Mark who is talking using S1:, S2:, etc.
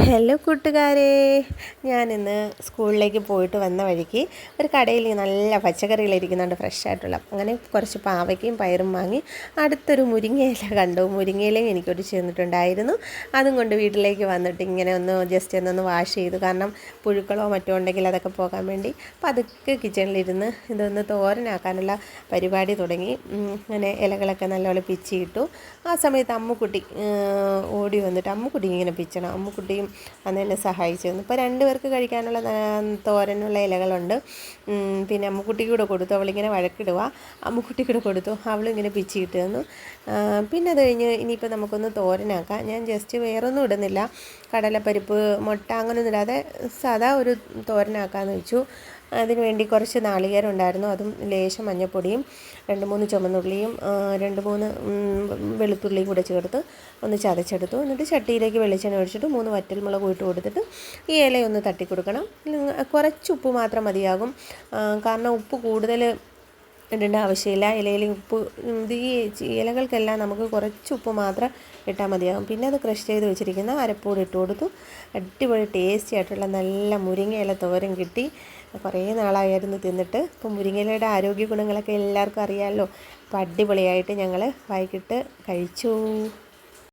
S1: Hello കൂട്ടുകാരെ, ഞാനിന്ന് സ്കൂളിലേക്ക് പോയിട്ട് വന്ന വഴിക്ക് ഒരു കടയിൽ നല്ല പച്ചക്കറികളിരിക്കുന്നുണ്ട്, ഫ്രഷായിട്ടുള്ള. അങ്ങനെ കുറച്ച് പാവയ്ക്കയും പയറും വാങ്ങി. അടുത്തൊരു മുരിങ്ങയില കണ്ടു. മുരിങ്ങയിലയും എനിക്കൊരു ചെന്നിട്ടുണ്ടായിരുന്നു. അതും കൊണ്ട് വീട്ടിലേക്ക് വന്നിട്ട് ഇങ്ങനെ ജസ്റ്റ് ഒന്ന് വാഷ് ചെയ്തു. കാരണം പുഴുക്കളോ മറ്റോ ഉണ്ടെങ്കിൽ അതൊക്കെ പോകാൻ വേണ്ടി പതുക്കെ കിച്ചണിലിരുന്ന് ഇതൊന്ന് തോരനാക്കാനുള്ള പരിപാടി തുടങ്ങി. അങ്ങനെ ഇലകളൊക്കെ നല്ലപോലെ പിച്ചിയിട്ടു. ആ സമയത്ത് അമ്മുക്കുട്ടി ഓടി വന്നിട്ട് അമ്മുക്കുട്ടി ഇങ്ങനെ പിച്ചണം. അമ്മുക്കുട്ടിയും അന്ന് എന്നെ സഹായിച്ചു തന്നു. ഇപ്പോൾ 2 പേർക്ക് കഴിക്കാനുള്ള തോരനുള്ള ഇലകളുണ്ട്. പിന്നെ അമ്മുക്കുട്ടിക്ക് കൂടെ കൊടുത്തു. അവളിങ്ങനെ വഴക്കിടുക. അമ്മുക്കുട്ടിക്ക് കൂടെ കൊടുത്തു. അവളിങ്ങനെ പിച്ചിയിട്ട് തന്നു. പിന്നെ അത് കഴിഞ്ഞ് ഇനിയിപ്പോൾ നമുക്കൊന്ന് തോരനാക്കാം. ഞാൻ ജസ്റ്റ് വേറൊന്നും ഇടുന്നില്ല, കടലപ്പരിപ്പ്, മുട്ട അങ്ങനെയൊന്നും ഇടാതെ സാധാ ഒരു തോരനാക്കാമെന്ന് വെച്ചു. അതിന് വേണ്ടി കുറച്ച് നാളികേരം ഉണ്ടായിരുന്നു, അതും ലേശം മഞ്ഞൾപ്പൊടിയും 2-3 ചുമന്നുള്ളിയും 2-3 വെളുത്തുള്ളിയും കൂടെ ചേർത്ത് ഒന്ന് ചതച്ചെടുത്തു. എന്നിട്ട് ചട്ടിയിലേക്ക് വെളിച്ചെണ്ണ ഒഴിച്ചിട്ട് 3 വറ്റൽമുളക് ഇട്ട് കൊടുത്തിട്ട് ഈ ഇലയൊന്ന് തട്ടി കൊടുക്കണം. കുറച്ച് ഉപ്പ് മാത്രം മതിയാകും, കാരണം ഉപ്പ് കൂടുതൽ ഇടേണ്ട ആവശ്യമില്ല. ഇലയിൽ ഉപ്പ് ഈ ഇലകൾക്കെല്ലാം നമുക്ക് കുറച്ച് ഉപ്പ് മാത്രം ഇട്ടാൽ മതിയാകും. പിന്നെ അത് ക്രഷ് ചെയ്ത് വെച്ചിരിക്കുന്ന അരപ്പൂടി ഇട്ട് കൊടുത്തു. അടിപൊളി ടേസ്റ്റി ആയിട്ടുള്ള നല്ല മുരിങ്ങയില തോരൻ കിട്ടി. കുറേ നാളായിരുന്നു തിന്നിട്ട്. ഇപ്പം മുരിങ്ങയിലയുടെ ആരോഗ്യ ഗുണങ്ങളൊക്കെ എല്ലാവർക്കും അറിയാമല്ലോ. അപ്പോൾ അടിപൊളിയായിട്ട് ഞങ്ങൾ വൈകിട്ട് കഴിച്ചു.